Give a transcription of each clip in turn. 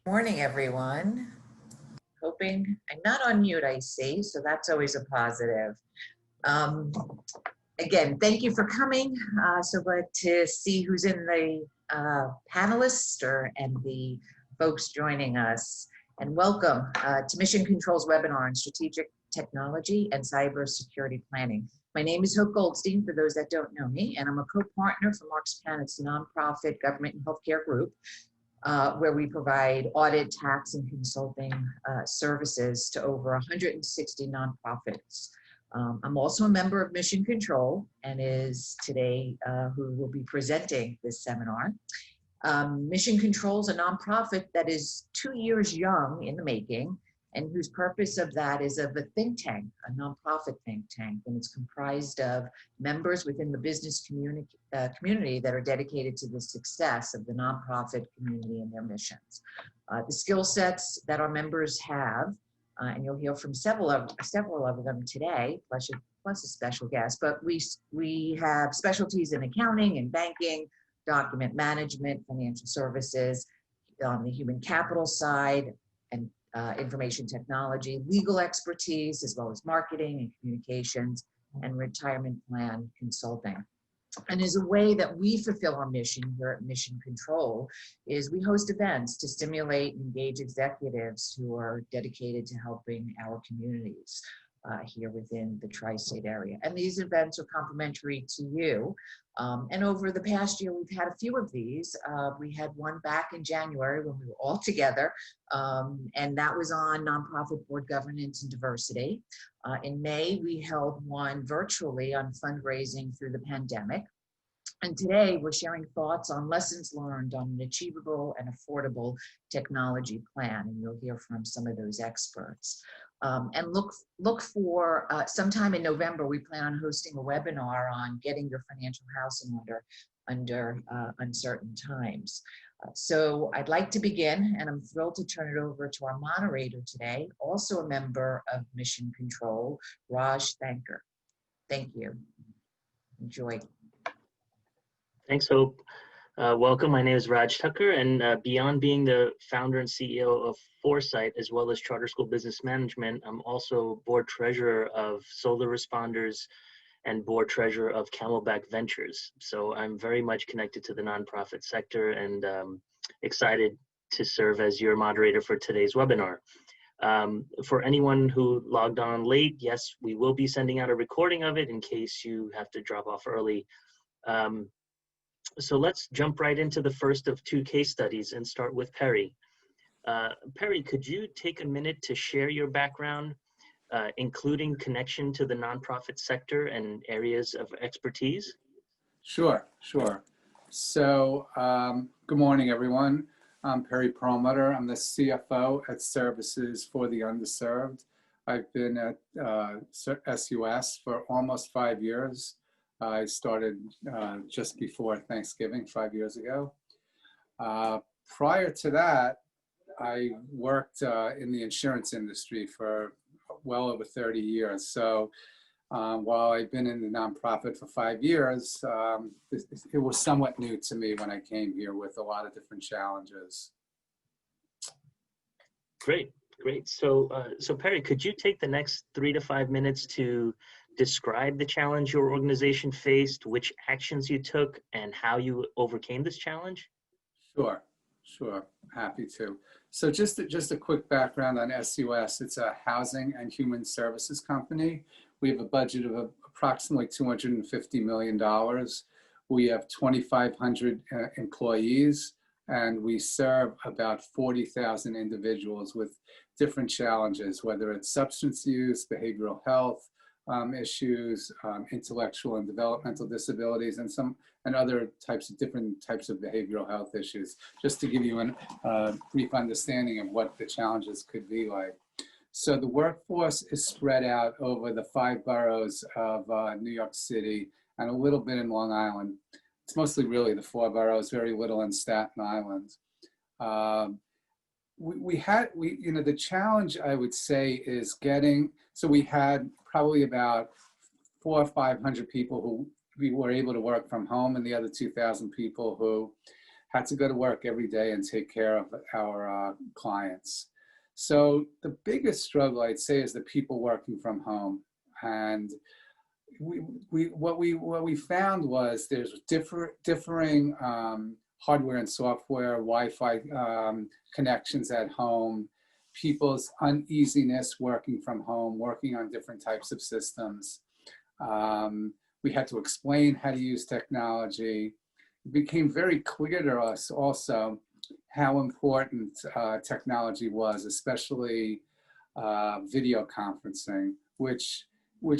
Morning, everyone. Hoping I'm not on mute, I see, so that's always a positive. Um, Again, thank you for coming. So glad to see who's in the panelists and the folks joining us. And welcome to Mission Control's webinar on strategic technology and cybersecurity planning. My name is Hope Goldstein, for those that don't know me, and I'm a co-partner for Marks Panet's nonprofit government and healthcare group, where we provide audit, tax, and consulting services to over 160 nonprofits. I'm also a member of Mission Control and is today who will be presenting this seminar. Mission Control is a nonprofit that is 2 years young in the making, and whose purpose of that is of a think tank, a nonprofit think tank, and it's comprised of members within the business community that are dedicated to the success of the nonprofit community and their missions. The skill sets that our members have, and you'll hear from several of them today, plus a special guest, but we have specialties in accounting and banking, document management, financial services, on the human capital side, and information technology, legal expertise, as well as marketing and communications, and retirement plan consulting. And as a way that we fulfill our mission here at Mission Control is we host events to stimulate and engage executives who are dedicated to helping our communities here within the tri-state area. And these events are complimentary to you. And over the past year, we've had a few of these. We had one back in January when we were all together, and that was on nonprofit board governance and diversity. In May, we held one virtually on fundraising through the pandemic. And today we're sharing thoughts on lessons learned on an achievable and affordable technology plan. And you'll hear from some of those experts. And look for sometime in November, we plan on hosting a webinar on getting your financial house in order under uncertain times. So I'd like to begin, and I'm thrilled to turn it over to our moderator today, also a member of Mission Control, Raj Thankar. Thank you. Enjoy. Thanks, Hope. Welcome, my name is Raj Tucker, and beyond being the founder and CEO of Foresight, as well as Charter School Business Management, I'm also board treasurer of Solar Responders and board treasurer of Camelback Ventures. So I'm very much connected to the nonprofit sector and excited to serve as your moderator for today's webinar. For anyone who logged on late, yes, we will be sending out a recording of it in case you have to drop off early. So let's jump right into the first of two case studies and start with Perry. Perry, could you take a minute to share your background, including connection to the nonprofit sector and areas of expertise? Sure. So good morning, everyone. I'm Perry Perlmutter. I'm the CFO at Services for the Underserved. I've been at SUS for almost 5 years. I started just before Thanksgiving 5 years ago. Prior to that, I worked in the insurance industry for well over 30 years. So while I've been in the nonprofit for 5 years, it was somewhat new to me when I came here with a lot of different challenges. Great. So Perry, could you take the next 3 to 5 minutes to describe the challenge your organization faced, which actions you took, and how you overcame this challenge? Sure. Happy to. So just a quick background on SUS. It's a housing and human services company. We have a budget of approximately $250 million. We have 2,500 employees, and we serve about 40,000 individuals with different challenges, whether it's substance use, behavioral health issues, intellectual and developmental disabilities, and other different types of behavioral health issues, just to give you a brief understanding of what the challenges could be like. So the workforce is spread out over the 5 boroughs of New York City and a little bit in Long Island. It's mostly really the 4 boroughs, very little in Staten Island. The challenge, I would say, is so we had probably about 400 or 500 people who we were able to work from home, and the other 2,000 people who had to go to work every day and take care of our clients. So the biggest struggle, I'd say, is the people working from home. And what we found was there's differing hardware and software, Wi-Fi connections at home, people's uneasiness working from home, working on different types of systems. We had to explain how to use technology. It became very clear to us also how important technology was, especially video conferencing, which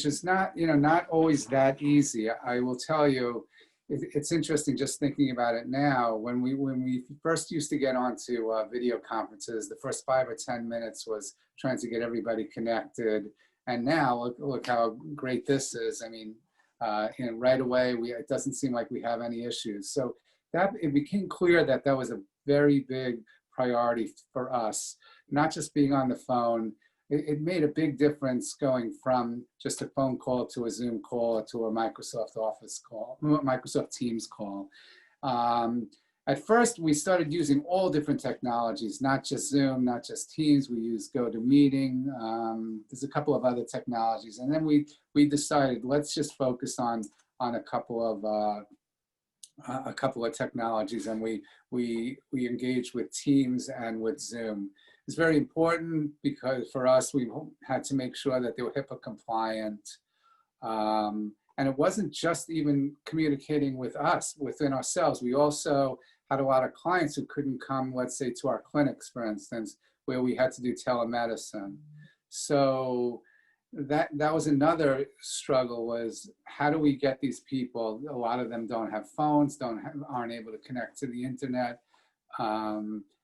is not, not always that easy. I will tell you, it's interesting just thinking about it now. When we first used to get onto video conferences, the first 5 or 10 minutes was trying to get everybody connected. And now look how great this is. I mean, right away, it doesn't seem like we have any issues. So it became clear that that was a very big priority for us, not just being on the phone. It made a big difference going from just a phone call to a Zoom call to a Microsoft Office call, Microsoft Teams call. At first, we started using all different technologies, not just Zoom, not just Teams. We used GoToMeeting. There's a couple of other technologies. And then we decided, let's just focus on a couple of technologies, and we engaged with Teams and with Zoom. It's very important because for us, we had to make sure that they were HIPAA compliant. And it wasn't just even communicating with us, within ourselves. We also had a lot of clients who couldn't come, let's say, to our clinics, for instance, where we had to do telemedicine. So that was another struggle, was how do we get these people? A lot of them don't have phones, aren't able to connect to the internet.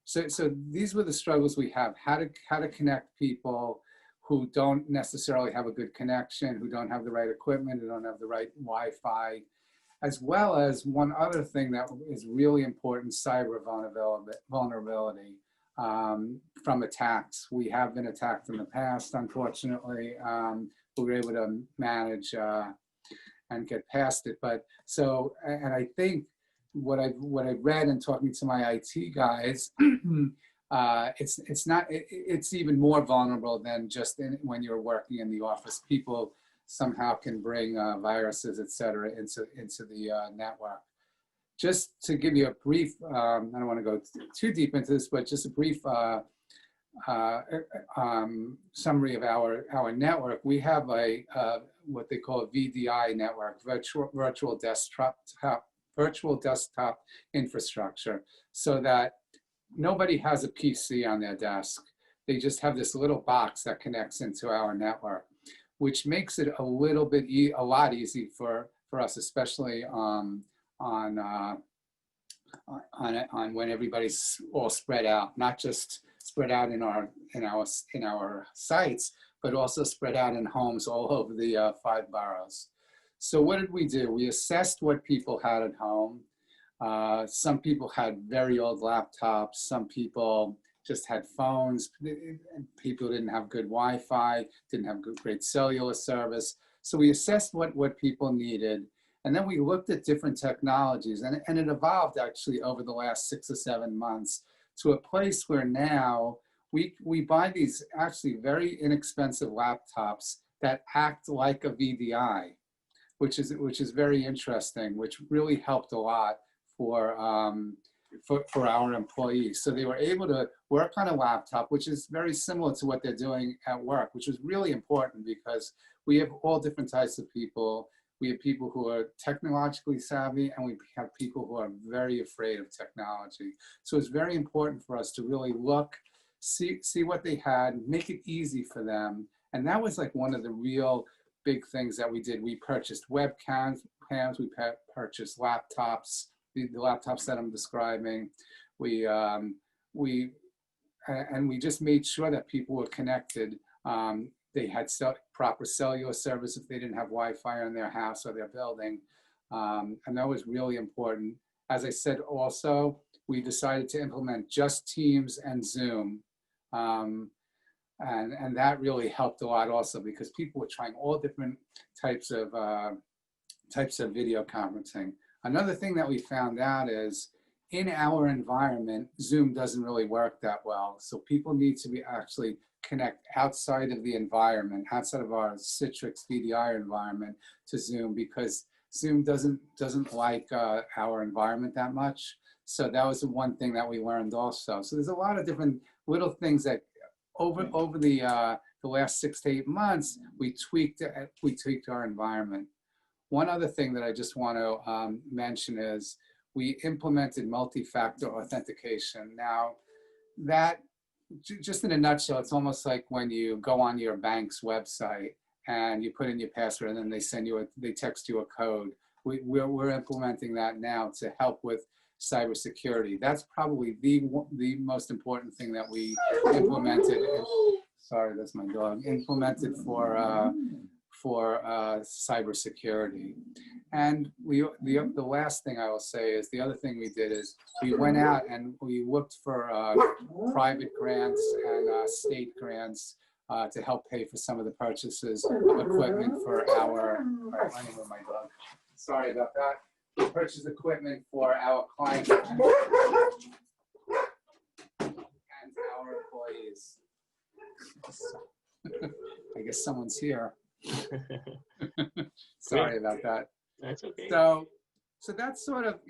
So these were the struggles we have, how to connect people who don't necessarily have a good connection, who don't have the right equipment, who don't have the right Wi-Fi, as well as one other thing that is really important, cyber vulnerability from attacks. We have been attacked in the past, unfortunately. We were able to manage and get past it. But so, and I think what I've read and talking to my IT guys, it's even more vulnerable than just when you're working in the office. People somehow can bring viruses, et cetera, into the network. Just to give you a brief, I don't want to go too deep into this, but just a brief summary of our network. We have what they call a VDI network, virtual desktop infrastructure, so that nobody has a PC on their desk. They just have this little box that connects into our network, which makes it a lot easy for us, especially on when everybody's all spread out, not just spread out in our sites, but also spread out in homes all over the 5 boroughs. So what did we do? We assessed what people had at home. Some people had very old laptops. Some people just had phones. People didn't have good Wi-Fi, didn't have great cellular service. So we assessed what people needed. And then we looked at different technologies. And it evolved actually over the last 6 or 7 months to a place where now we buy these actually very inexpensive laptops that act like a VDI, which is very interesting, which really helped a lot for our employees. So they were able to work on a laptop, which is very similar to what they're doing at work, which was really important because we have all different types of people. We have people who are technologically savvy, and we have people who are very afraid of technology. So it's very important for us to really look, see what they had, make it easy for them. And that was like one of the real big things that we did. We purchased webcams, we purchased laptops, the laptops that I'm describing. We just made sure that people were connected. They had proper cellular service if they didn't have Wi-Fi in their house or their building. And that was really important. As I said, also, we decided to implement just Teams and Zoom. And that really helped a lot also, because people were trying all different types of video conferencing. Another thing that we found out is in our environment, Zoom doesn't really work that well. So people need to be actually connect outside of the environment, outside of our Citrix VDI environment to Zoom, because Zoom doesn't like our environment that much. So that was the one thing that we learned also. So there's a lot of different little things that over the last 6 to 8 months, we tweaked our environment. One other thing that I just want to mention is we implemented multi-factor authentication. Now, that, just in a nutshell, it's almost like when you go on your bank's website and you put in your password and then they text you a code. We're implementing that now to help with cybersecurity. That's probably the most important thing that we implemented. Sorry, that's my dog. Implemented for cybersecurity. And the last thing I will say is the other thing we did is we went out and we looked for private grants and state grants to help pay for some of the purchases of equipment for our, running with my dog. Sorry about that. We purchased equipment for our clients and our employees. I guess someone's here. Sorry about that. That's okay. So that's sort of,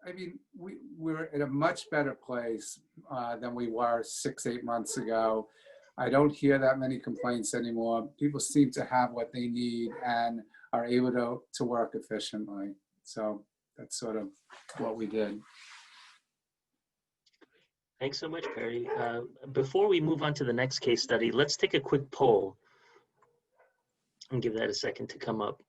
I mean, we're in a much better place than we were 6, 8 months ago. I don't hear that many complaints anymore. People seem to have what they need and are able to work efficiently. So that's sort of what we did. Thanks so much, Perry. Before we move on to the next case study, let's take a quick poll and give that a second to come up.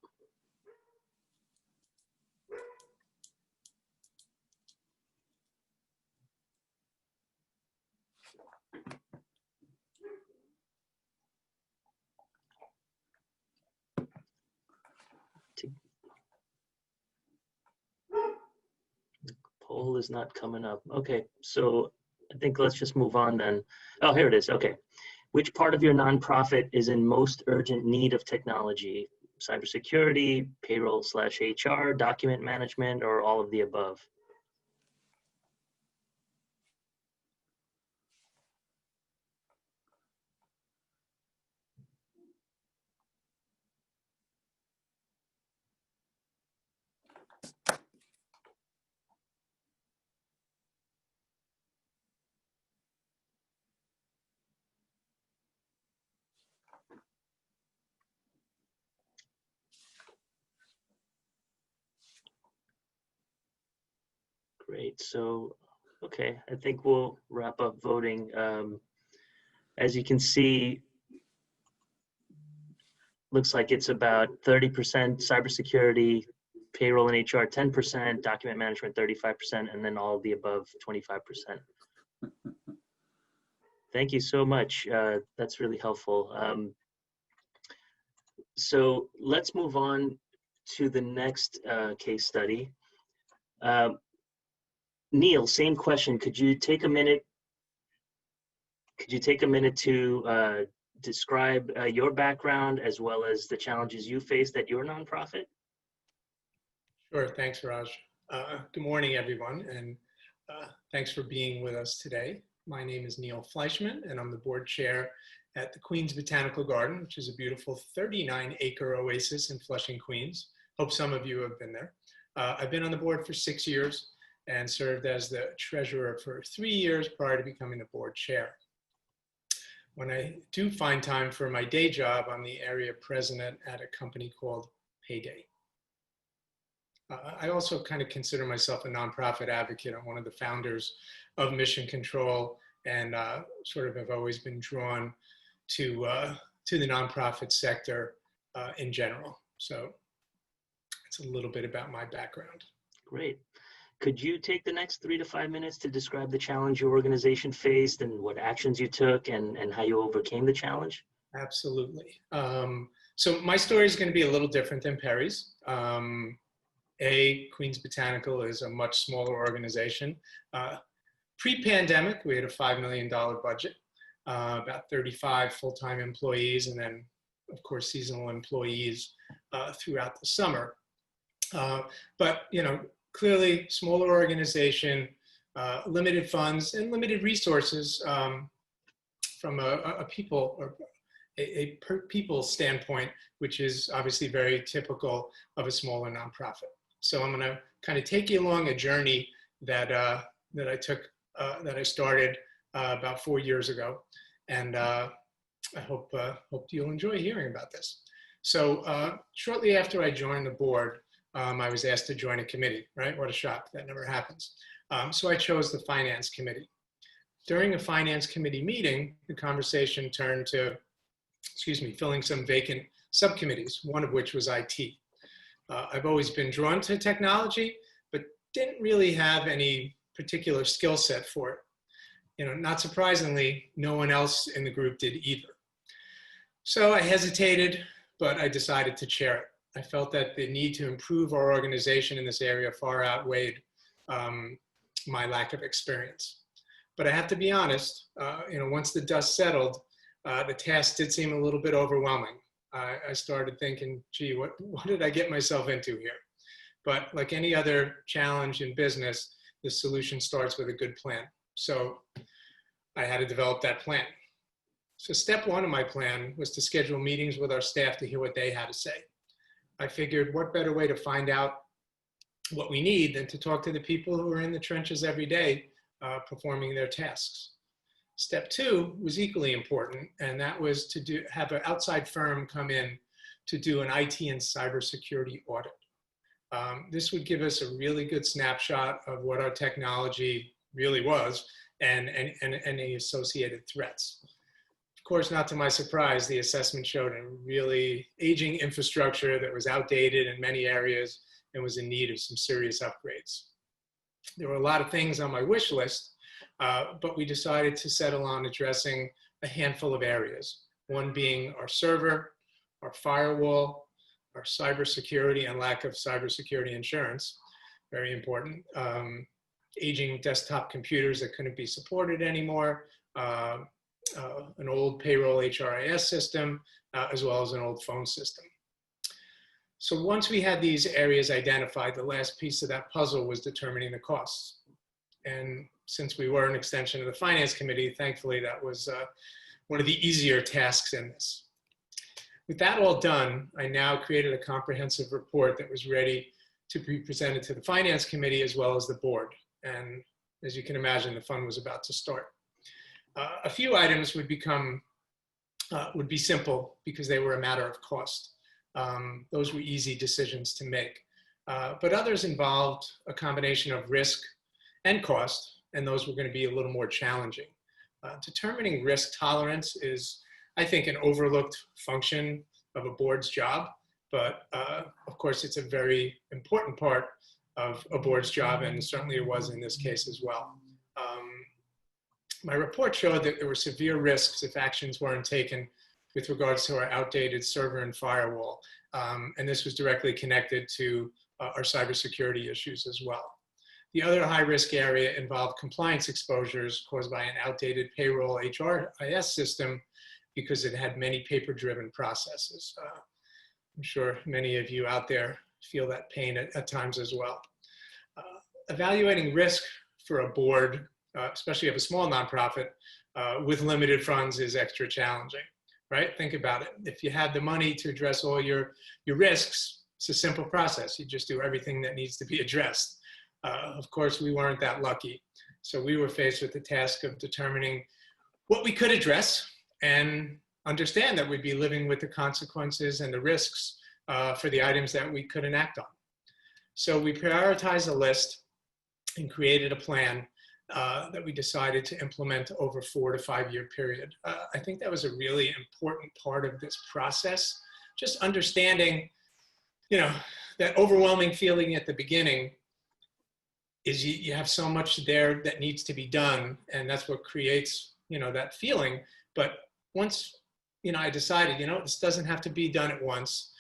Poll is not coming up. Okay, so I think let's just move on then. Oh, here it is. Okay. Which part of your nonprofit is in most urgent need of technology? Cybersecurity, payroll/HR, document management, or all of the above? Great. So, okay, I think we'll wrap up voting. As you can see, looks like it's about 30% cybersecurity, payroll and HR 10%, document management 35%, and then all of the above 25%. Thank you so much. That's really helpful. So let's move on to the next case study. Neil, same question. Could you take a minute to describe your background as well as the challenges you faced at your nonprofit? Sure, thanks, Raj. Good morning, everyone, and thanks for being with us today. My name is Neil Fleischman, and I'm the board chair at the Queens Botanical Garden, which is a beautiful 39-acre oasis in Flushing, Queens. Hope some of you have been there. I've been on the board for 6 years and served as the treasurer for 3 years prior to becoming the board chair. When I do find time for my day job, I'm the area president at a company called Payday. I also kind of consider myself a nonprofit advocate. I'm one of the founders of Mission Control, and sort of have always been drawn to the nonprofit sector in general. So it's a little bit about my background. Great. Could you take the next 3 to 5 minutes to describe the challenge your organization faced and what actions you took and how you overcame the challenge? Absolutely. So my story is going to be a little different than Perry's. Queens Botanical is a much smaller organization. Pre-pandemic, we had a $5 million budget, about 35 full-time employees, and then, of course, seasonal employees throughout the summer. But, clearly, smaller organization, limited funds and limited resources from a people or a people standpoint, which is obviously very typical of a smaller nonprofit. So I'm going to kind of take you along a journey that I started about 4 years ago, and I hope you'll enjoy hearing about this. So shortly after I joined the board, I was asked to join a committee. Right? What a shock! That never happens. So I chose the finance committee. During a finance committee meeting, the conversation turned to, filling some vacant subcommittees, one of which was IT. I've always been drawn to technology, but didn't really have any particular skill set for it. You know, not surprisingly, no one else in the group did either. So I hesitated, but I decided to chair it. I felt that the need to improve our organization in this area far outweighed my lack of experience. But I have to be honest, once the dust settled, the task did seem a little bit overwhelming. I started thinking, gee, what did I get myself into here? But like any other challenge in business, the solution starts with a good plan. So I had to develop that plan. So step one of my plan was to schedule meetings with our staff to hear what they had to say. I figured what better way to find out what we need than to talk to the people who are in the trenches every day performing their tasks. Step two was equally important, and that was to have an outside firm come in to do an IT and cybersecurity audit. This would give us a really good snapshot of what our technology really was and any associated threats. Of course, not to my surprise, the assessment showed a really aging infrastructure that was outdated in many areas and was in need of some serious upgrades. There were a lot of things on my wish list, but we decided to settle on addressing a handful of areas. One being our server, our firewall, our cybersecurity and lack of cybersecurity insurance, very important. Aging desktop computers that couldn't be supported anymore, an old payroll HRIS system, as well as an old phone system. So once we had these areas identified, the last piece of that puzzle was determining the costs. And since we were an extension of the finance committee, thankfully that was one of the easier tasks in this. With that all done, I now created a comprehensive report that was ready to be presented to the finance committee as well as the board. And as you can imagine, the fun was about to start. A few items would be simple because they were a matter of cost. Those were easy decisions to make. But others involved a combination of risk and cost, and those were going to be a little more challenging. Determining risk tolerance is, I think, an overlooked function of a board's job, but of course it's a very important part of a board's job, and certainly it was in this case as well. My report showed that there were severe risks if actions weren't taken with regards to our outdated server and firewall. And this was directly connected to our cybersecurity issues as well. The other high-risk area involved compliance exposures caused by an outdated payroll HRIS system because it had many paper-driven processes. I'm sure many of you out there feel that pain at times as well. Evaluating risk for a board, especially of a small nonprofit with limited funds, is extra challenging. Right? Think about it. If you had the money to address all your risks, it's a simple process. You just do everything that needs to be addressed. Of course, we weren't that lucky. So we were faced with the task of determining what we could address and understand that we'd be living with the consequences and the risks for the items that we couldn't act on. So we prioritized a list and created a plan that we decided to implement over a 4 to 5 year period. I think that was a really important part of this process. Just understanding, that overwhelming feeling at the beginning is you have so much there that needs to be done, and that's what creates, that feeling. But once, I decided, this doesn't have to be done at once.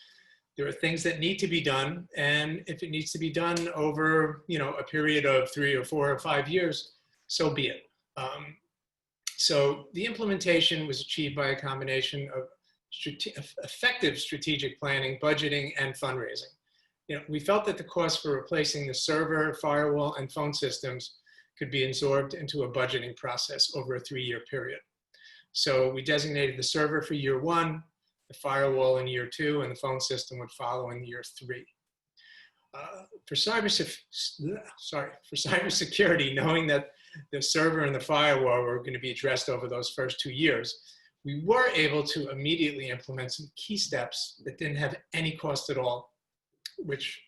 There are things that need to be done, and if it needs to be done over, a period of 3 or 4 or 5 years, so be it. So the implementation was achieved by a combination of effective strategic planning, budgeting, and fundraising. We felt that the cost for replacing the server, firewall, and phone systems, could be absorbed into a budgeting process over a 3-year period. So we designated the server for year 1, the firewall in year 2, and the phone system would follow in year 3. For cybersecurity, knowing that the server and the firewall were going to be addressed over those first 2 years, we were able to immediately implement some key steps that didn't have any cost at all, which,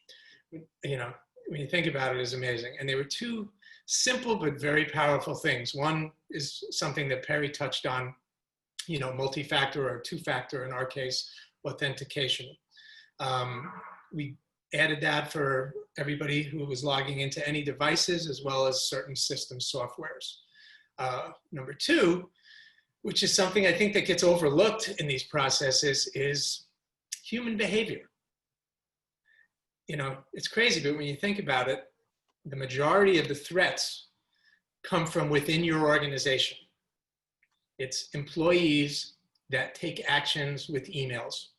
you know, when you think about it, is amazing. And they were 2 simple but very powerful things. One is something that Perry touched on, you know, multi-factor or 2-factor, in our case, authentication. We added that for everybody who was logging into any devices, as well as certain system softwares. Number 2, which is something I think that gets overlooked in these processes, is human behavior. You know, it's crazy, but when you think about it, the majority of the threats come from within your organization. It's employees that take actions with emails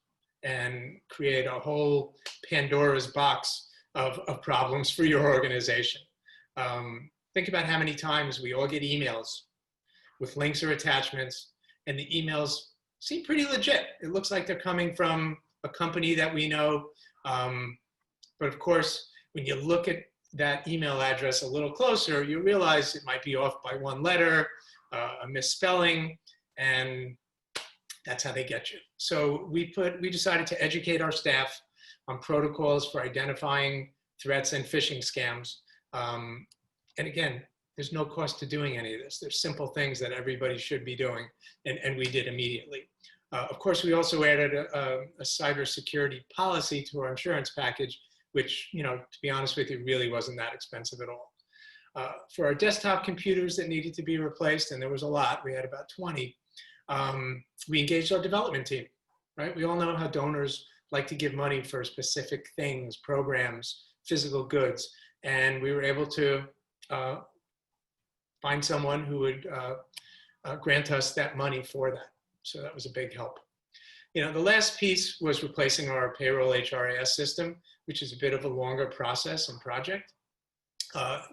and create a whole Pandora's box of problems for your organization. Think about how many times we all get emails with links or attachments, and the emails seem pretty legit. It looks like they're coming from a company that we know. But of course, when you look at that email address a little closer, you realize it might be off by 1 letter, a misspelling, and that's how they get you. So we decided to educate our staff on protocols for identifying threats and phishing scams. And again, there's no cost to doing any of this. There's simple things that everybody should be doing, and we did immediately. Of course, we also added a cybersecurity policy to our insurance package, which, you know, to be honest with you, really wasn't that expensive at all. For our desktop computers that needed to be replaced, and there was a lot, we had about 20, we engaged our development team, right? We all know how donors like to give money for specific things, programs, physical goods, and we were able to find someone who would grant us that money for that. So that was a big help. You know, the last piece was replacing our payroll HRIS system, which is a bit of a longer process and project.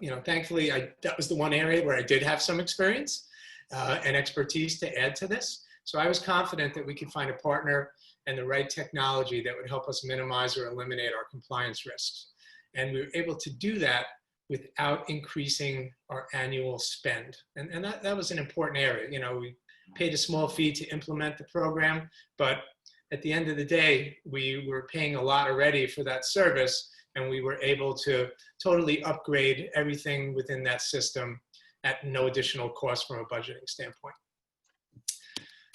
You know, thankfully, that was the one area where I did have some experience and expertise to add to this. So I was confident that we could find a partner and the right technology that would help us minimize or eliminate our compliance risks. And we were able to do that without increasing our annual spend. And that was an important area. You know, we paid a small fee to implement the program, but at the end of the day, we were paying a lot already for that service, and we were able to totally upgrade everything within that system at no additional cost from a budgeting standpoint.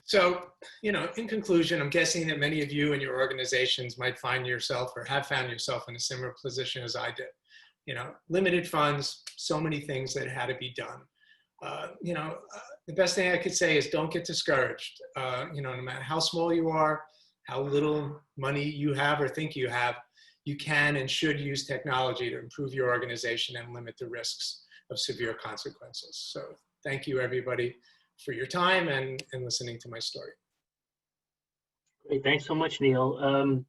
So, you know, in conclusion, I'm guessing that many of you and your organizations might find yourself or have found yourself in a similar position as I did. You know, limited funds, so many things that had to be done. You know, the best thing I could say is don't get discouraged. You know, no matter how small you are, how little money you have or think you have, you can and should use technology to improve your organization and limit the risks of severe consequences. So thank you, everybody, for your time and listening to my story. Great, thanks so much, Neil.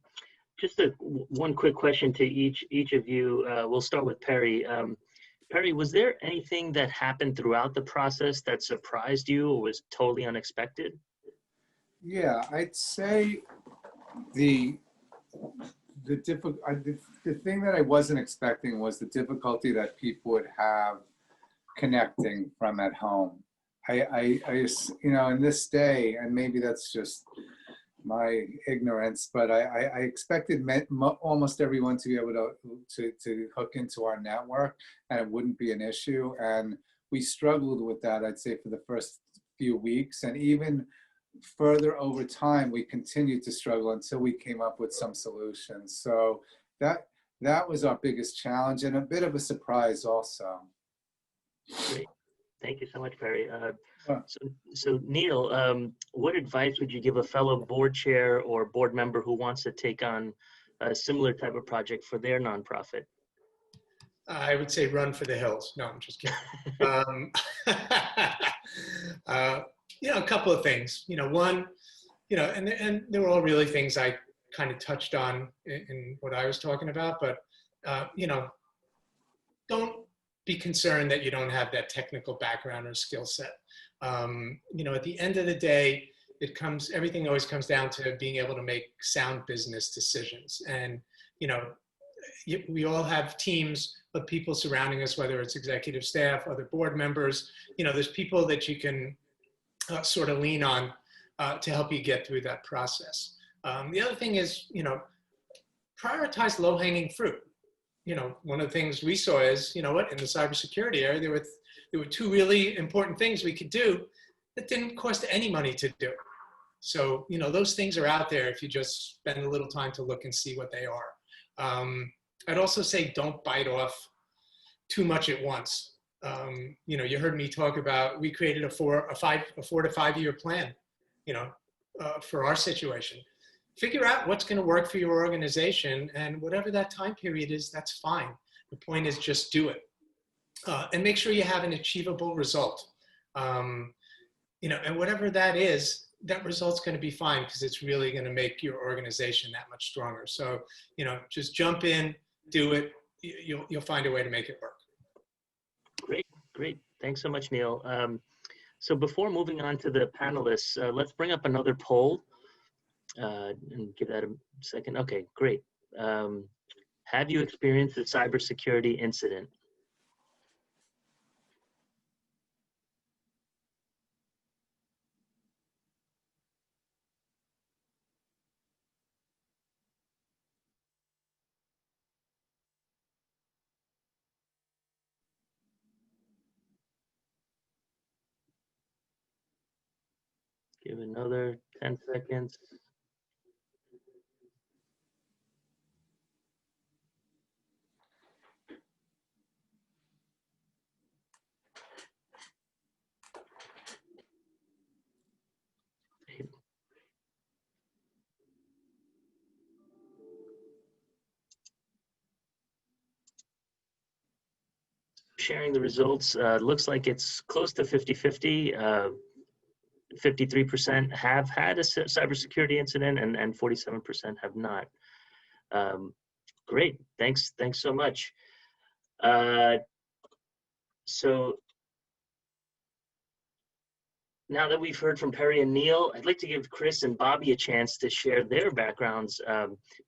Just one quick question to each of you. We'll start with Perry. Perry, was there anything that happened throughout the process that surprised you or was totally unexpected? Yeah, I'd say the thing that I wasn't expecting was the difficulty that people would have connecting from at home. I you know, in this day, and maybe that's just my ignorance, but I expected almost everyone to be able to hook into our network and it wouldn't be an issue. And we struggled with that, I'd say, for the first few weeks. And even further over time, we continued to struggle until we came up with some solutions. So that was our biggest challenge and a bit of a surprise also. Great. Thank you so much, Perry. So Neil, what advice would you give a fellow board chair or board member who wants to take on a similar type of project for their nonprofit? I would say run for the hills. No, I'm just kidding. You know, a couple of things. You know, one, you know, and they were all really things I kind of touched on in what I was talking about, but you know, don't be concerned that you don't have that technical background or skill set. At the end of the day, everything always comes down to being able to make sound business decisions. And, we all have teams of people surrounding us, whether it's executive staff, other board members. There's people that you can sort of lean on to help you get through that process. The other thing is, prioritize low-hanging fruit. One of the things we saw is, in the cybersecurity area, there were two really important things we could do that didn't cost any money to do. So, those things are out there if you just spend a little time to look and see what they are. I'd also say don't bite off too much at once. You heard me talk about, we created a 4 to 5 year plan, for our situation. Figure out what's going to work for your organization, and whatever that time period is, that's fine. The point is just do it, and make sure you have an achievable result. And whatever that is, that result's going to be fine, because it's really going to make your organization that much stronger. So, just jump in, do it. You'll find a way to make it work. Great. Thanks so much, Neil. So before moving on to the panelists, let's bring up another poll and give that a second. Okay, great. Have you experienced a cybersecurity incident? Give another 10 seconds. Sharing the results, looks like it's close to 50-50. 53% have had a cybersecurity incident, and 47% have not. Great, thanks so much. So now that we've heard from Perry and Neil, I'd like to give Chris and Bobby a chance to share their backgrounds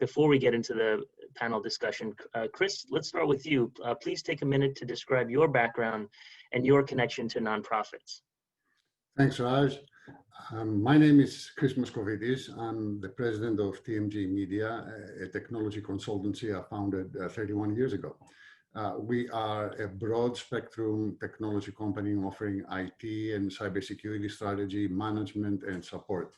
before we get into the panel discussion. Chris, let's start with you. Please take a minute to describe your background and your connection to nonprofits. Thanks, Raj. My name is Chris Moscovitis. I'm the president of TMG Media, a technology consultancy I founded 31 years ago. We are a broad spectrum technology company offering IT and cybersecurity strategy, management, and support.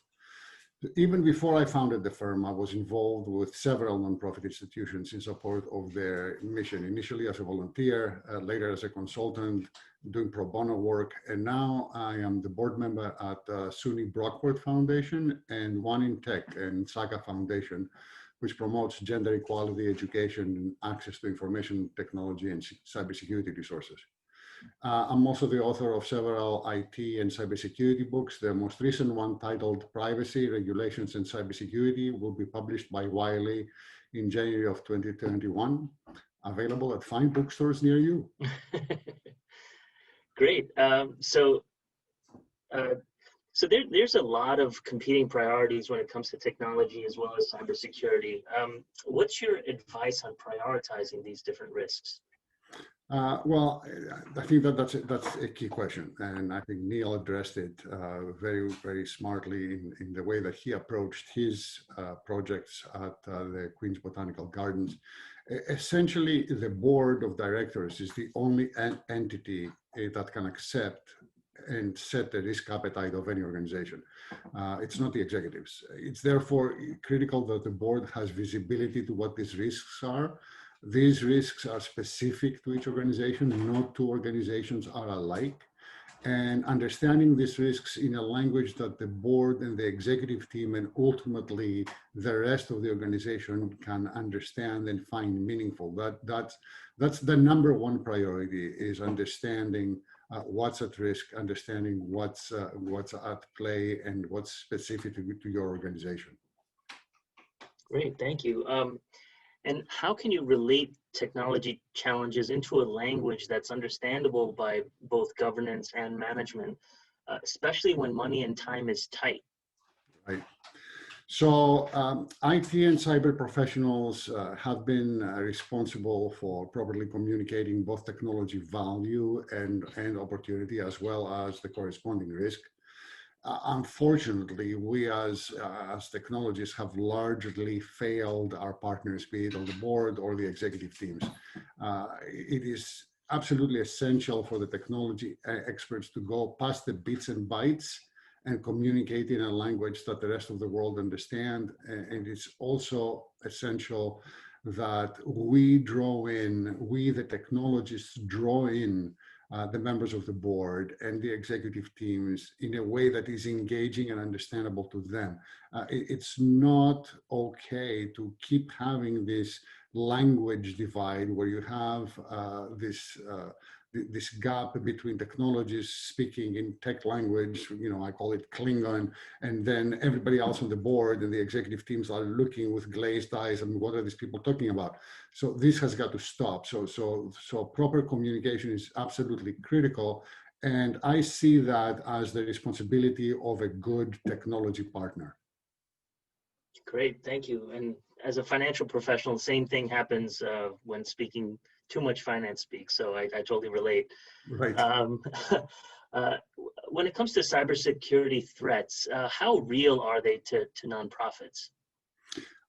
Even before I founded the firm, I was involved with several nonprofit institutions in support of their mission, initially as a volunteer, later as a consultant, doing pro bono work, and now I am the board member at SUNY Brockport Foundation and One in Tech and Saga Foundation, which promotes gender equality, education, and access to information technology and cybersecurity resources. I'm also the author of several IT and cybersecurity books. The most recent one, titled Privacy, Regulations, and Cybersecurity, will be published by Wiley in January of 2021, available at fine bookstores near you. Great. So there's a lot of competing priorities when it comes to technology as well as cybersecurity. What's your advice on prioritizing these different risks? Well, I think that's a key question, and I think Neil addressed it very, very smartly in the way that he approached his projects at the Queen's Botanical Gardens. Essentially, the board of directors is the only entity that can accept and set the risk appetite of any organization. It's not the executives. It's therefore critical that the board has visibility to what these risks are. These risks are specific to each organization. No two organizations are alike. And understanding these risks in a language that the board and the executive team and ultimately the rest of the organization can understand and find meaningful. That's the number one priority, is understanding what's at risk, understanding what's at play, and what's specific to your organization. Great, thank you. And how can you relate technology challenges into a language that's understandable by both governance and management, especially when money and time is tight? Right. So IT and cyber professionals have been responsible for properly communicating both technology value and opportunity, as well as the corresponding risk. Unfortunately, we as technologists have largely failed our partners, be it on the board or the executive teams. It is absolutely essential for the technology experts to go past the bits and bytes and communicate in a language that the rest of the world understand. And it's also essential that we the technologists draw in the members of the board and the executive teams in a way that is engaging and understandable to them. It's not okay to keep having this language divide where you have this gap between technologists speaking in tech language, I call it Klingon, and then everybody else on the board and the executive teams are looking with glazed eyes. I mean, what are these people talking about? So this has got to stop. So proper communication is absolutely critical. And I see that as the responsibility of a good technology partner. Great, thank you. And as a financial professional, the same thing happens when speaking too much finance speak. So I totally relate. Right. When it comes to cybersecurity threats, how real are they to nonprofits?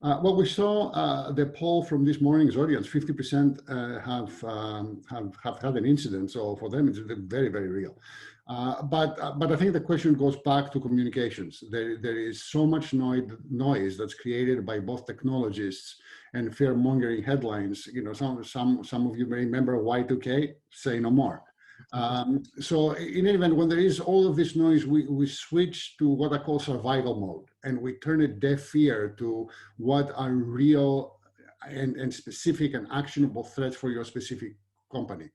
Well, we saw the poll from this morning's audience. 50% have had an incident. So for them, it's very, very real. But I think the question goes back to communications. There is so much noise that's created by both technologists and fear-mongering headlines. Some of you may remember Y2K. Say no more. So in any event, when there is all of this noise, we switch to what I call survival mode, and we turn a deaf ear to what are real and specific and actionable threats for your specific company.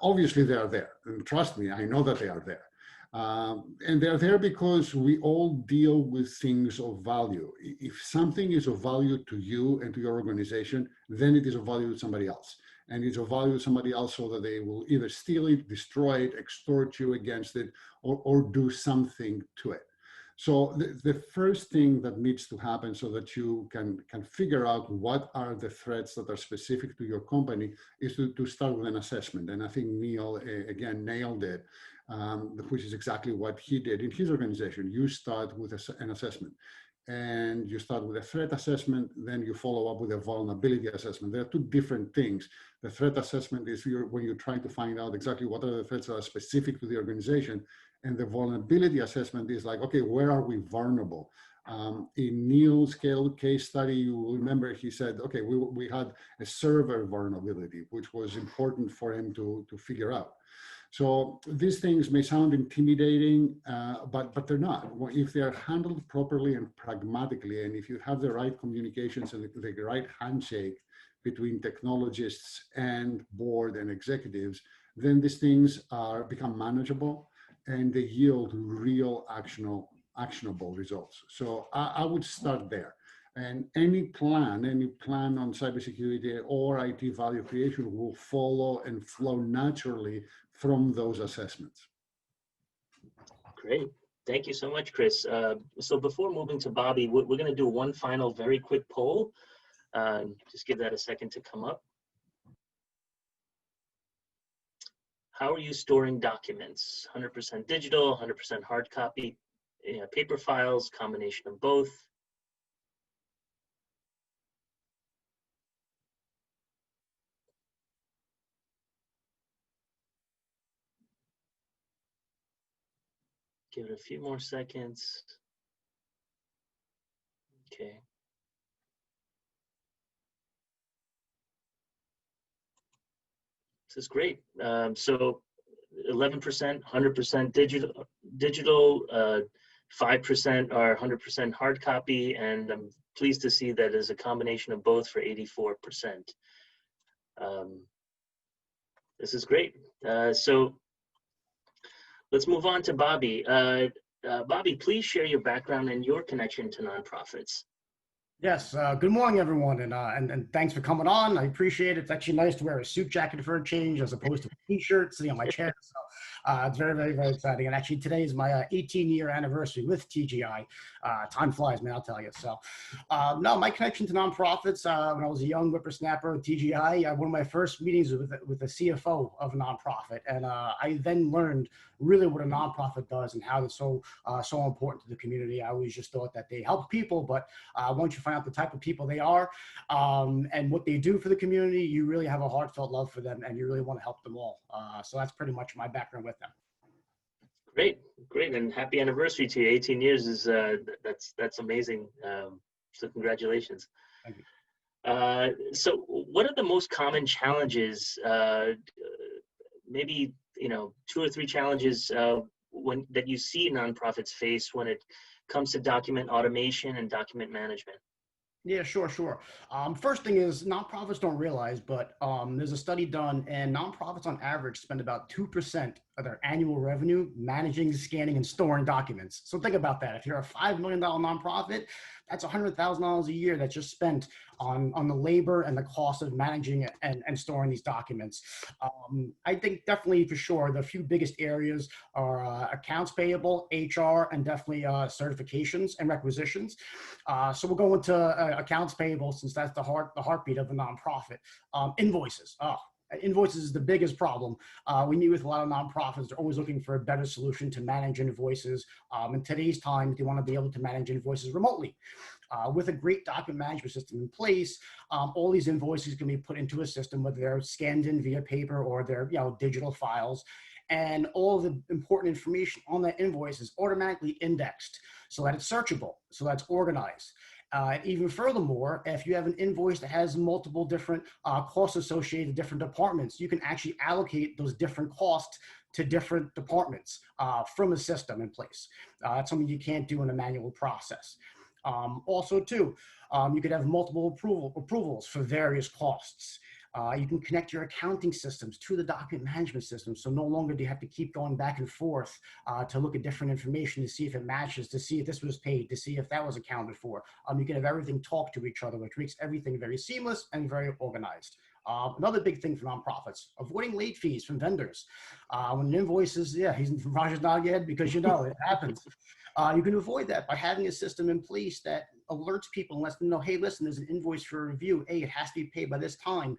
Obviously, they are there, and trust me, I know that they are there. And they're there because we all deal with things of value. If something is of value to you and to your organization, then it is of value to somebody else. And it's of value to somebody else so that they will either steal it, destroy it, extort you against it, or do something to it. So the first thing that needs to happen so that you can figure out what are the threats that are specific to your company is to start with an assessment. And I think Neil, again, nailed it, which is exactly what he did in his organization. You start with an assessment. And you start with a threat assessment, then you follow up with a vulnerability assessment. There are two different things. The threat assessment is when you're trying to find out exactly what are the threats that are specific to the organization. And the vulnerability assessment is like, okay, where are we vulnerable? In Neil's case study, you will remember he said, okay, we had a server vulnerability, which was important for him to figure out. So these things may sound intimidating, but they're not. If they're handled properly and pragmatically, and if you have the right communications and the right handshake between technologists and board and executives, then these things become manageable and they yield real actionable results. So I would start there. And any plan on cybersecurity or IT value creation will follow and flow naturally from those assessments. Great. Thank you so much, Chris. So before moving to Bobby, we're going to do one final very quick poll. Just give that a second to come up. How are you storing documents? 100% digital, 100% hard copy, paper files, combination of both? Give it a few more seconds. Okay. This is great. So 11%, 100% digital, 5% are 100% hard copy, and I'm pleased to see that as a combination of both for 84%. This is great. So let's move on to Bobby. Bobby, please share your background and your connection to nonprofits. Yes, good morning, everyone, and thanks for coming on. I appreciate it. It's actually nice to wear a suit jacket for a change as opposed to a t-shirt sitting on my chair. So it's very, very, very exciting. And actually, today is my 18-year anniversary with TGI. Time flies, man, I'll tell you. So, no, my connection to nonprofits when I was a young whippersnapper at TGI, one of my first meetings with the CFO of a nonprofit, and I then learned really what a nonprofit does and how it's so important to the community. I always just thought that they help people, but once you find out the type of people they are and what they do for the community, you really have a heartfelt love for them and you really want to help them all. So that's pretty much my background with them. Great, great, and happy anniversary to you. 18 years is that's amazing. So congratulations. Thank you. So what are the most common challenges? Maybe 2 or 3 challenges that you see nonprofits face when it comes to document automation and document management. Yeah, sure. First thing is nonprofits don't realize, but there's a study done and nonprofits on average spend about 2% of their annual revenue managing, scanning, and storing documents. So think about that. If you're a $5 million nonprofit, that's $100,000 a year that's just spent on the labor and the cost of managing and storing these documents. I think definitely for sure the few biggest areas are accounts payable, HR, and definitely certifications and requisitions. So we'll go into accounts payable since that's the heartbeat of a nonprofit. Invoices. Invoices is the biggest problem. We meet with a lot of nonprofits. They're always looking for a better solution to manage invoices. In today's time, they want to be able to manage invoices remotely. With a great document management system in place, all these invoices can be put into a system, whether they're scanned in via paper or they're digital files. And all of the important information on that invoice is automatically indexed so that it's searchable, so that's organized. Even furthermore, if you have an invoice that has multiple different costs associated to different departments, you can actually allocate those different costs to different departments from a system in place. That's something you can't do in a manual process. Also, too, you could have multiple approvals for various costs. You can connect your accounting systems to the document management system. So no longer do you have to keep going back and forth to look at different information to see if it matches, to see if this was paid, to see if that was accounted for. You can have everything talk to each other, which makes everything very seamless and very organized. Another big thing for nonprofits, avoiding late fees from vendors. When an invoice is, Raj is nodding your head because it happens. You can avoid that by having a system in place that alerts people and lets them know, hey, listen, there's an invoice for review. Hey, it has to be paid by this time.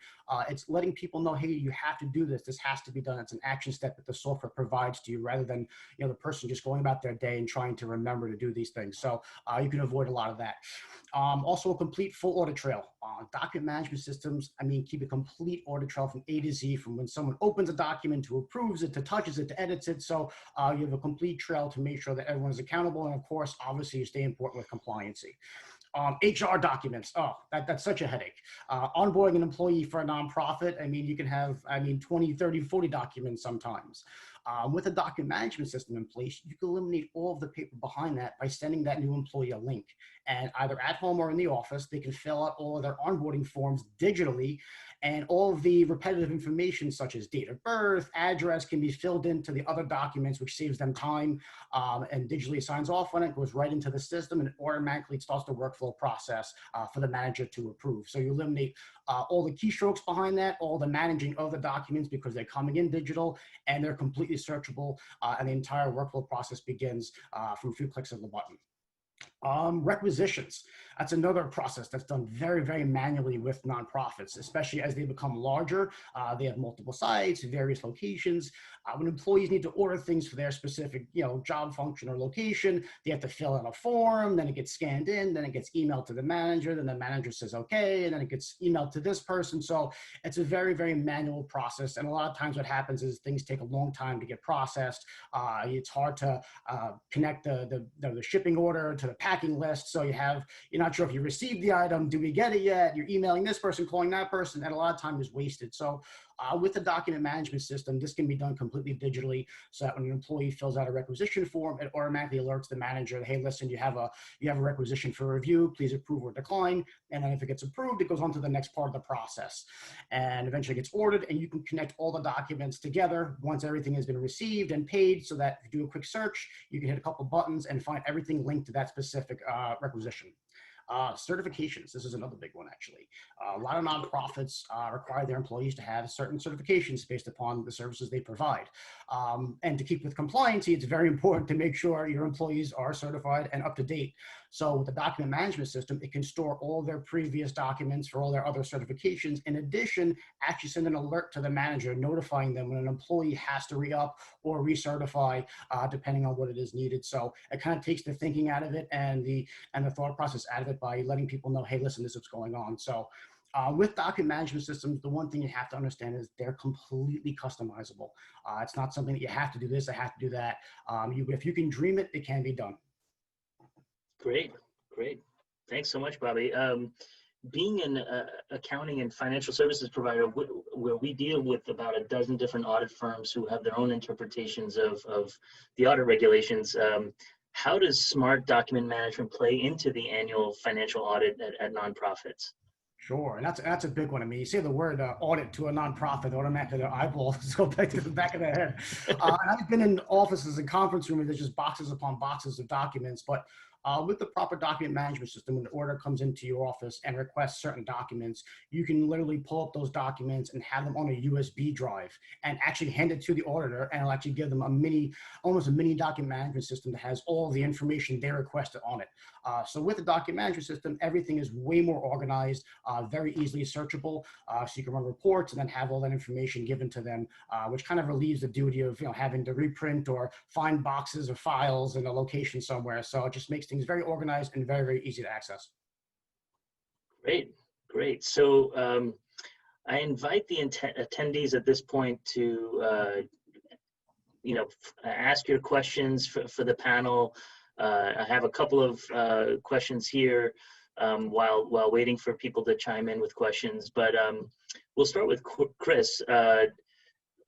It's letting people know, hey, you have to do this. This has to be done. It's an action step that the software provides to you rather than the person just going about their day and trying to remember to do these things. So you can avoid a lot of that. Also, a complete full audit trail. Document management systems, keep a complete audit trail from A to Z, from when someone opens a document to approves it, to touches it, to edits it. So you have a complete trail to make sure that everyone is accountable. And of course, obviously, you stay important with compliancy. HR documents, that's such a headache. Onboarding an employee for a nonprofit, you can have, 20, 30, 40 documents sometimes. With a document management system in place, you can eliminate all of the paper behind that by sending that new employee a link. And either at home or in the office, they can fill out all of their onboarding forms digitally, and all of the repetitive information such as date of birth, address can be filled into the other documents, which saves them time, and digitally signs off on it, goes right into the system, and automatically starts the workflow process for the manager to approve. So you eliminate all the keystrokes behind that, all the managing of the documents because they're coming in digital and they're completely searchable, and the entire workflow process begins from a few clicks of the button. Requisitions. That's another process that's done very, very manually with nonprofits, especially as they become larger. They have multiple sites, various locations. When employees need to order things for their specific, job function or location, they have to fill out a form, then it gets scanned in, then it gets emailed to the manager, then the manager says, okay, and then it gets emailed to this person. So it's a very, very manual process. And a lot of times what happens is things take a long time to get processed. It's hard to connect the shipping order to the packing list. So you're not sure if you received the item. Do we get it yet? You're emailing this person, calling that person, and a lot of time is wasted. So with the document management system, this can be done completely digitally, so that when an employee fills out a requisition form, it automatically alerts the manager that, hey, listen, you have a requisition for review, please approve or decline. And then if it gets approved, it goes on to the next part of the process and eventually gets ordered, and you can connect all the documents together once everything has been received and paid, so that if you do a quick search, you can hit a couple buttons and find everything linked to that specific requisition. Certifications. This is another big one, actually. A lot of nonprofits require their employees to have certain certifications based upon the services they provide. And to keep with compliance, it's very important to make sure your employees are certified and up to date. So with the document management system, it can store all their previous documents for all their other certifications. In addition, actually send an alert to the manager notifying them when an employee has to re-up or recertify, depending on what it is needed. So it kind of takes the thinking out of it and the thought process out of it by letting people know, hey, listen, this is what's going on. So with document management systems, the one thing you have to understand is they're completely customizable. It's not something that you have to do this, I have to do that. If you can dream it, it can be done. Great, great. Thanks so much, Bobby. Being an accounting and financial services provider, where we deal with about a dozen different audit firms who have their own interpretations of the audit regulations, how does smart document management play into the annual financial audit at nonprofits? Sure, and that's a big one. I mean, you say the word audit to a nonprofit, automatically their eyeballs go back to the back of their head. And I've been in offices and conference rooms, there's just boxes upon boxes of documents, but with the proper document management system, when the order comes into your office and requests certain documents, you can literally pull up those documents and have them on a USB drive and actually hand it to the auditor, and it'll actually give them almost a mini document management system that has all the information they requested on it. So with the document management system, everything is way more organized, very easily searchable, so you can run reports and then have all that information given to them, which kind of relieves the duty of having to reprint or find boxes or files in a location somewhere. So it just makes things very organized and very, very easy to access. Great, great. So I invite the attendees at this point to ask your questions for the panel. I have a couple of questions here while waiting for people to chime in with questions, but we'll start with Chris.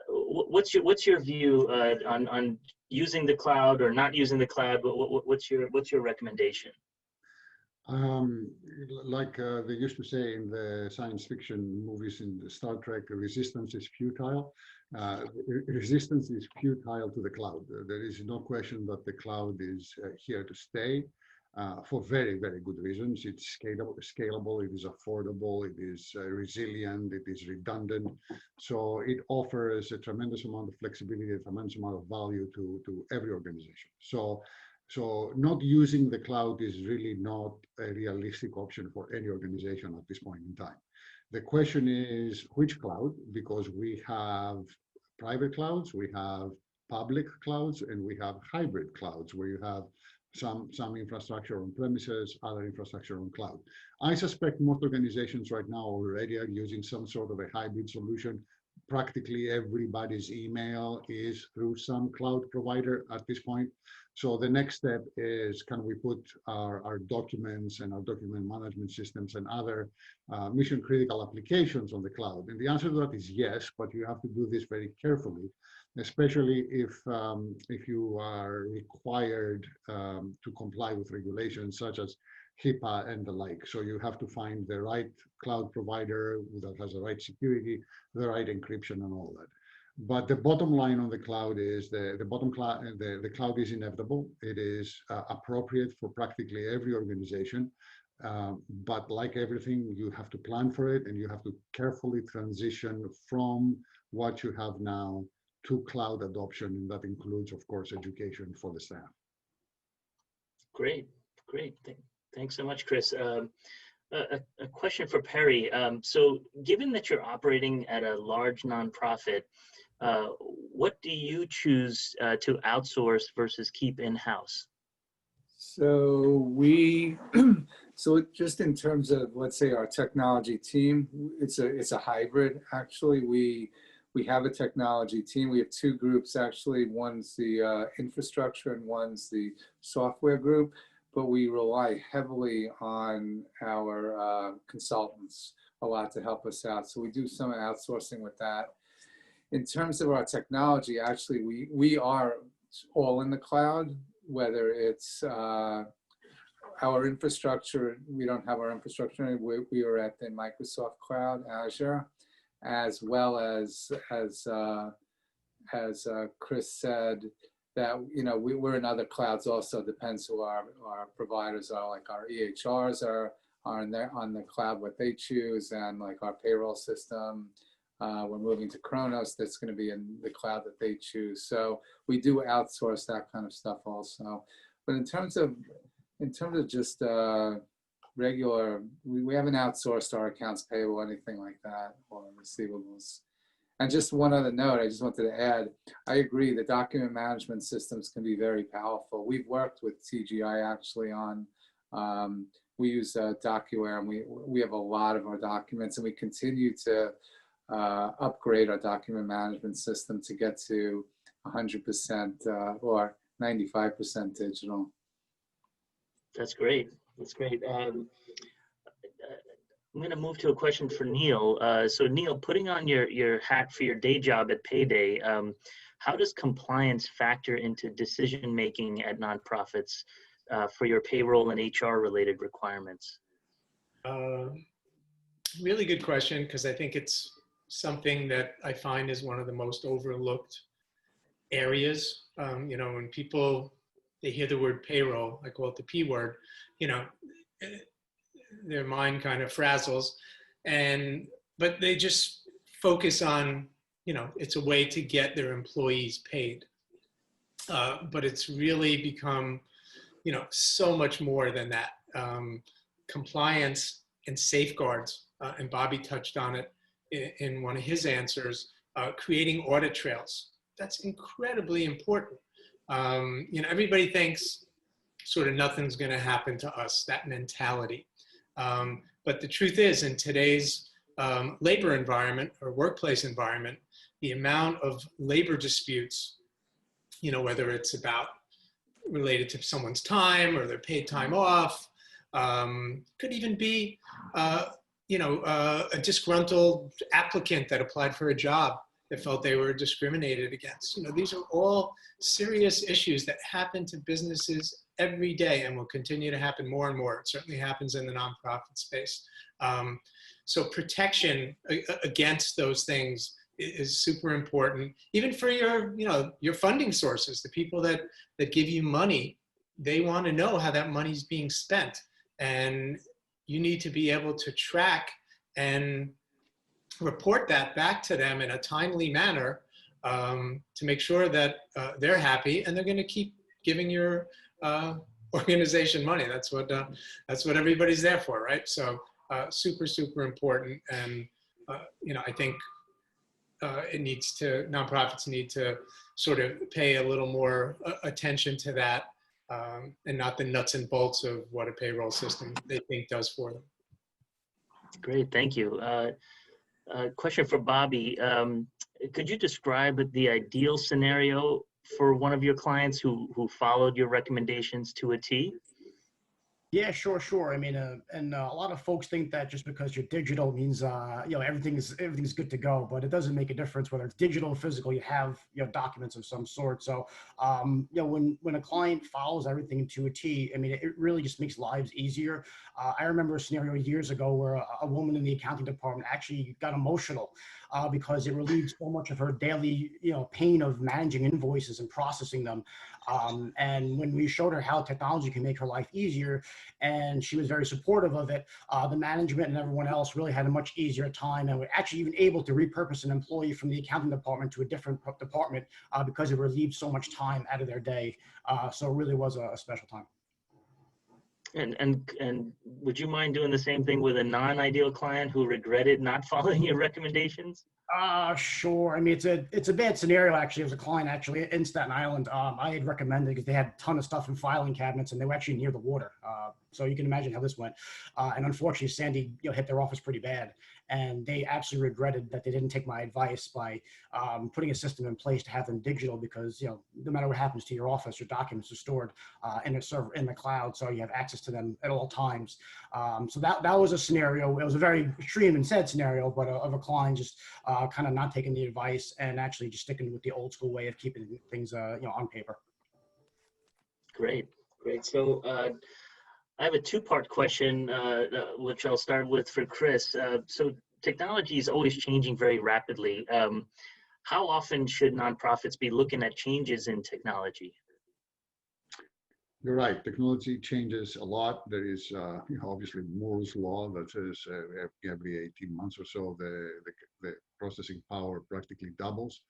What's your view on using the cloud or not using the cloud? What's your recommendation? Like they used to say in the science fiction movies in Star Trek, resistance is futile. Resistance is futile to the cloud. There is no question that the cloud is here to stay for very, very good reasons. It's scalable, it is affordable, it is resilient, it is redundant. So it offers a tremendous amount of flexibility, a tremendous amount of value to every organization. So not using the cloud is really not a realistic option for any organization at this point in time. The question is which cloud, because we have private clouds, we have public clouds, and we have hybrid clouds where you have some infrastructure on premises, other infrastructure on cloud. I suspect most organizations right now already are using some sort of a hybrid solution. Practically everybody's email is through some cloud provider at this point. So the next step is, can we put our documents and our document management systems and other mission critical applications on the cloud? And the answer to that is yes, but you have to do this very carefully, especially if you are required to comply with regulations such as HIPAA and the like. So you have to find the right cloud provider that has the right security, the right encryption and all that. But the bottom line on the cloud is the cloud is inevitable. It is appropriate for practically every organization. But like everything, you have to plan for it and you have to carefully transition from what you have now to cloud adoption. And that includes, of course, education for the staff. Great, great. Thanks so much, Chris. A question for Perry. So given that you're operating at a large nonprofit, what do you choose to outsource versus keep in-house? So so just in terms of, let's say, our technology team, it's a hybrid. Actually, we have a technology team. We have two groups, actually. One's the infrastructure and one's the software group. But we rely heavily on our consultants a lot to help us out. So we do some outsourcing with that. In terms of our technology, actually, we are all in the cloud, whether it's our infrastructure. We don't have our infrastructure. We are at the Microsoft Cloud, Azure, as well as Chris said, that, you know, we're in other clouds also, depends who our providers are, like our EHRs are on the cloud, what they choose, and like our payroll system. We're moving to Kronos, that's going to be in the cloud that they choose. So we do outsource that kind of stuff also. But in terms of just regular, we haven't outsourced our accounts payable, anything like that, or receivables. And just one other note, I just wanted to add, I agree, the document management systems can be very powerful. We've worked with TGI actually on, we use DocuWare, and we have a lot of our documents, and we continue to upgrade our document management system to get to 100% or 95% digital. That's great. That's great. I'm going to move to a question for Neil. So Neil, putting on your hat for your day job at Payday, how does compliance factor into decision-making at nonprofits for your payroll and HR related requirements? Really good question, because I think it's something that I find is one of the most overlooked areas. You know, when people, they hear the word payroll, I call it the P word, you know, their mind kind of frazzles, but they just focus on, you know, it's a way to get their employees paid. But it's really become, you know, so much more than that. Compliance and safeguards, and Bobby touched on it in one of his answers, creating audit trails. That's incredibly important. You know, everybody thinks sort of nothing's going to happen to us, that mentality. But the truth is, in today's labor environment or workplace environment, the amount of labor disputes, you know, whether it's about related to someone's time or their paid time off, could even be, you know, a disgruntled applicant that applied for a job that felt they were discriminated against. You know, these are all serious issues that happen to businesses every day and will continue to happen more and more. It certainly happens in the nonprofit space. So protection against those things is super important, even for your, you know, your funding sources, the people that give you money. They want to know how that money's being spent, and you need to be able to track and report that back to them in a timely manner, to make sure that they're happy and they're going to keep giving your organization money. That's what everybody's there for, right? So super, super important. And you know, I think nonprofits need to sort of pay a little more attention to that, and not the nuts and bolts of what a payroll system they think does for them. Great, thank you. Question for Bobby. Could you describe the ideal scenario for one of your clients who followed your recommendations to a T? Yeah, sure. I mean, and a lot of folks think that just because you're digital means, you know, everything's good to go, but it doesn't make a difference whether it's digital or physical. You have, you know, documents of some sort. So, you know, when a client follows everything to a T, I mean, it really just makes lives easier. I remember a scenario years ago where a woman in the accounting department actually got emotional because it relieved so much of her daily, you know, pain of managing invoices and processing them. And when we showed her how technology can make her life easier, and she was very supportive of it, the management and everyone else really had a much easier time, and were actually even able to repurpose an employee from the accounting department to a different department because it relieved so much time out of their day. So it really was a special time. And would you mind doing the same thing with a non-ideal client who regretted not following your recommendations? Sure. I mean, it's a bad scenario, actually. It was a client actually in Staten Island. I had recommended because they had a ton of stuff in filing cabinets and they were actually near the water. So you can imagine how this went. And unfortunately, Sandy, you know, hit their office pretty bad. And they absolutely regretted that they didn't take my advice by putting a system in place to have them digital, because, you know, no matter what happens to your office, your documents are stored in a server in the cloud, so you have access to them at all times. So that was a scenario. It was a very extreme and sad scenario, but of a client just kind of not taking the advice and actually just sticking with the old school way of keeping things, you know, on paper. Great. So I have a two-part question, which I'll start with for Chris. So technology is always changing very rapidly. How often should nonprofits be looking at changes in technology? You're right. Technology changes a lot. There is obviously Moore's law that says every 18 months or so, the processing power practically doubles.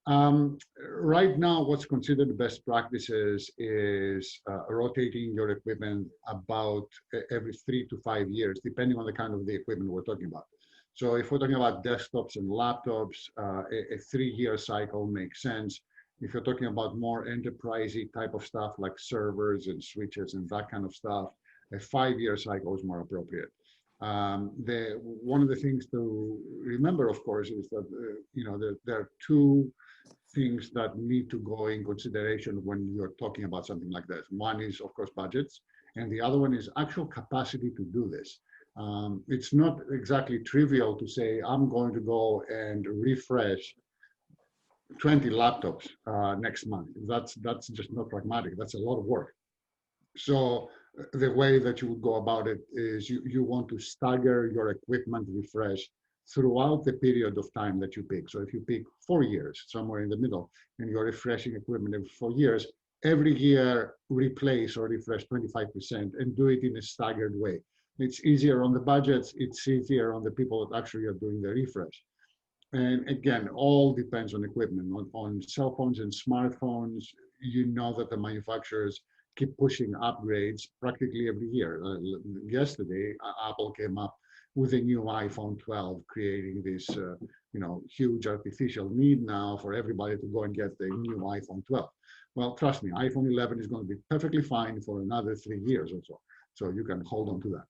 Right now, what's considered the best practices is rotating your equipment about every 3 to 5 years, depending on the kind of the equipment we're talking about. So if we're talking about desktops and laptops, a 3-year cycle makes sense. If you're talking about more enterprisey type of stuff like servers and switches and that kind of stuff, a 5-year cycle is more appropriate. One of the things to remember, of course, is that there are two things that need to go in consideration when you're talking about something like this. One is, of course, budgets, and the other one is actual capacity to do this. It's not exactly trivial to say, I'm going to go and refresh 20 laptops next month. That's just not pragmatic. That's a lot of work. So the way that you would go about it is you want to stagger your equipment refresh throughout the period of time that you pick. So if you pick 4 years, somewhere in the middle, and you're refreshing equipment every 4 years, every year replace or refresh 25% and do it in a staggered way. It's easier on the budgets, it's easier on the people that actually are doing the refresh. And again, all depends on equipment. On cell phones and smartphones, you know that the manufacturers keep pushing upgrades practically every year. Yesterday, Apple came up with a new iPhone 12, creating this huge artificial need now for everybody to go and get the new iPhone 12. Well, trust me, iPhone 11 is going to be perfectly fine for another 3 years or so. So you can hold on to that.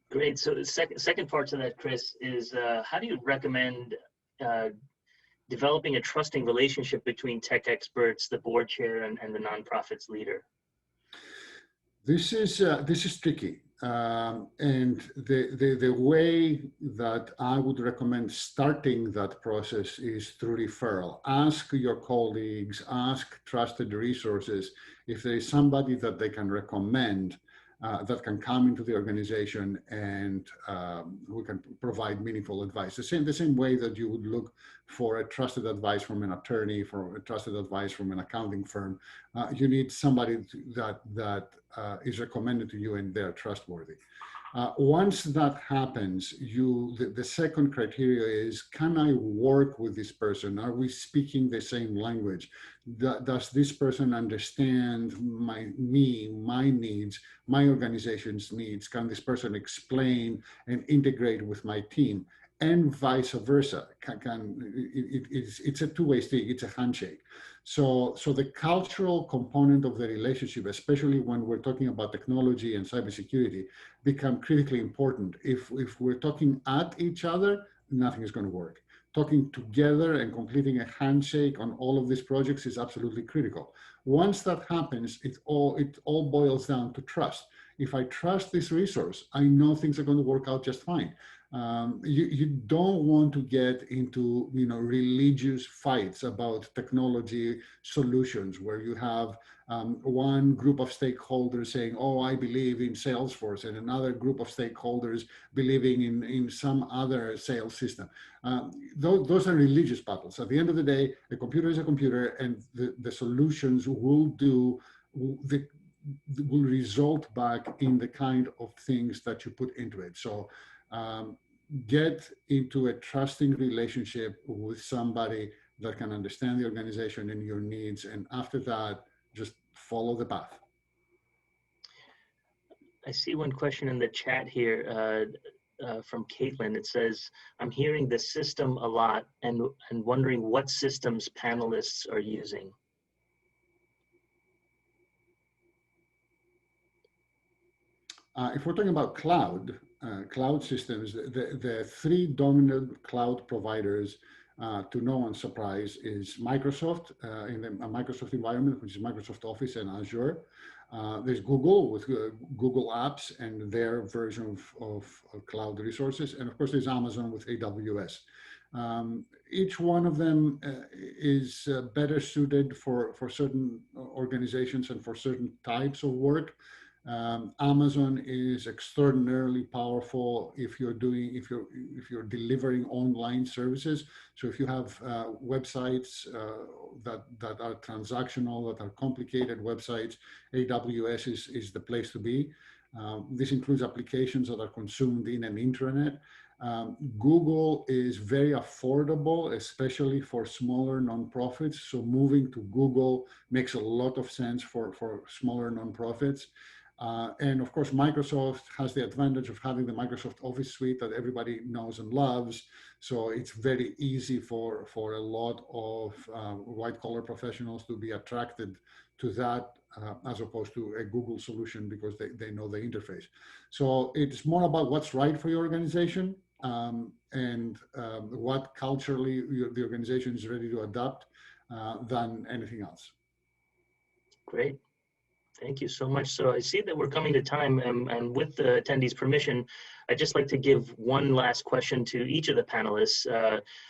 Great. So the second part to that, Chris, is how do you recommend developing a trusting relationship between tech experts, the board chair, and the nonprofit's leader? This is tricky, and the way that I would recommend starting that process is through referral. Ask your colleagues, ask trusted resources if there is somebody that they can recommend that can come into the organization and who can provide meaningful advice. The same way that you would look for a trusted advice from an attorney, for a trusted advice from an accounting firm. You need somebody that is recommended to you and they're trustworthy. Once that happens, the second criteria is, can I work with this person? Are we speaking the same language? Does this person understand my needs, my organization's needs? Can this person explain and integrate with my team? And vice versa. It's a two-way street, it's a handshake. So the cultural component of the relationship, especially when we're talking about technology and cybersecurity, become critically important. If we're talking at each other, nothing is going to work. Talking together and completing a handshake on all of these projects is absolutely critical. Once that happens, it all boils down to trust. If I trust this resource, I know things are going to work out just fine. You don't want to get into religious fights about technology solutions where you have one group of stakeholders saying, oh, I believe in Salesforce, and another group of stakeholders believing in some other sales system. Those are religious battles. At the end of the day, a computer is a computer, and the solutions will result back in the kind of things that you put into it. So get into a trusting relationship with somebody that can understand the organization and your needs. And after that, just follow the path. I see one question in the chat here from Caitlin. It says, I'm hearing the system a lot and wondering what systems panelists are using. If we're talking about cloud systems, the three dominant cloud providers, to no one's surprise, is Microsoft in the Microsoft environment, which is Microsoft Office and Azure. There's Google with Google Apps and their version of cloud resources. And of course, there's Amazon with AWS. Each one of them is better suited for certain organizations and for certain types of work. Amazon is extraordinarily powerful if you're delivering online services. So if you have websites that are transactional, that are complicated websites, AWS is the place to be. This includes applications that are consumed in an intranet. Google is very affordable, especially for smaller nonprofits. So moving to Google makes a lot of sense for smaller nonprofits. And of course, Microsoft has the advantage of having the Microsoft Office suite that everybody knows and loves. So it's very easy for a lot of white collar professionals to be attracted to that as opposed to a Google solution because they know the interface. So it's more about what's right for your organization and what culturally the organization is ready to adopt than anything else. Great. Thank you so much. So I see that we're coming to time, and with the attendees' permission, I'd just like to give one last question to each of the panelists.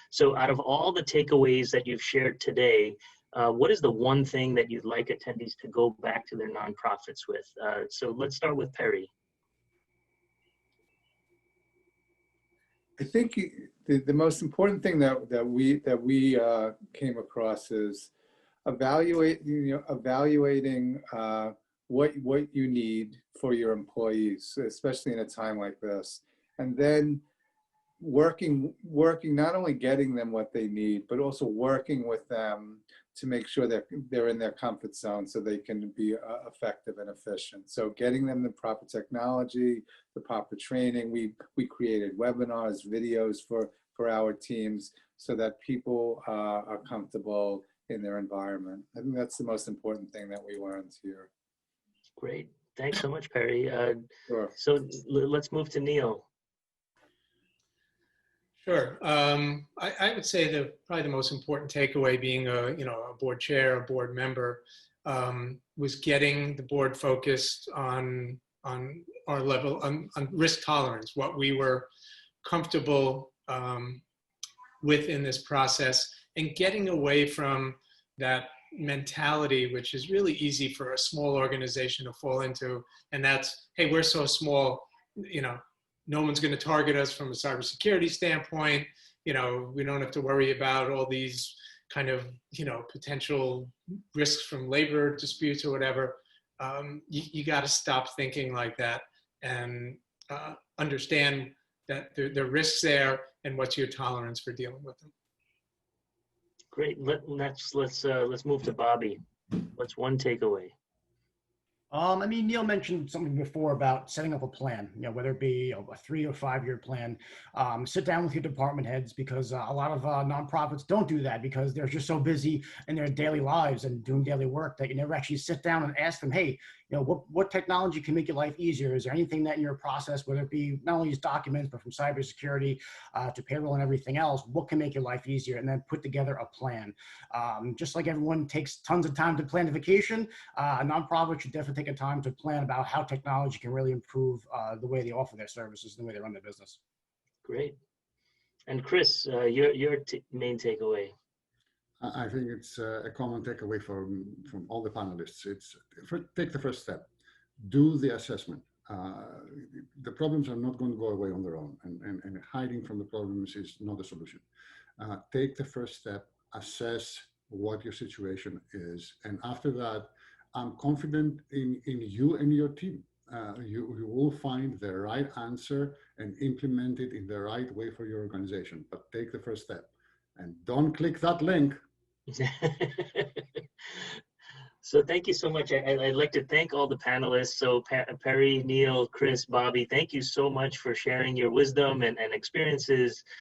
So out of all the takeaways that you've shared today, what is the one thing that you'd like attendees to go back to their nonprofits with? So let's start with Perry. I think the most important thing that we came across is evaluating what you need for your employees, especially in a time like this, and then working not only getting them what they need, but also working with them to make sure that they're in their comfort zone so they can be effective and efficient. So getting them the proper technology, the proper training. We created webinars, videos for our teams so that people are comfortable in their environment. I think that's the most important thing that we learned here. Great. Thanks so much, Perry. Sure. So let's move to Neil. Sure. I would say probably the most important takeaway, being a board chair, a board member, was getting the board focused on our level on risk tolerance, what we were comfortable with in this process, and getting away from that mentality, which is really easy for a small organization to fall into, and that's, hey, we're so small, no one's going to target us from a cybersecurity standpoint. We don't have to worry about all these kind of, potential risks from labor disputes or whatever. You got to stop thinking like that and understand that there are risks there and what's your tolerance for dealing with them. Great. Let's move to Bobby. What's one takeaway? Neil mentioned something before about setting up a plan, whether it be a 3 or 5 year plan. Sit down with your department heads, because a lot of nonprofits don't do that because they're just so busy in their daily lives and doing daily work that you never actually sit down and ask them, hey, what technology can make your life easier? Is there anything that in your process, whether it be not only as documents, but from cybersecurity to payroll and everything else, what can make your life easier? And then put together a plan. Just like everyone takes tons of time to plan a vacation, a nonprofit should definitely take a time to plan about how technology can really improve the way they offer their services and the way they run their business. Great. And Chris, your main takeaway? I think it's a common takeaway from all the panelists. It's take the first step, do the assessment. The problems are not going to go away on their own, and hiding from the problems is not a solution. Take the first step, assess what your situation is, and after that, I'm confident in you and your team. You will find the right answer and implement it in the right way for your organization. But take the first step, and don't click that link. So thank you so much. I'd like to thank all the panelists. So Perry, Neil, Chris, Bobby, thank you so much for sharing your wisdom and experiences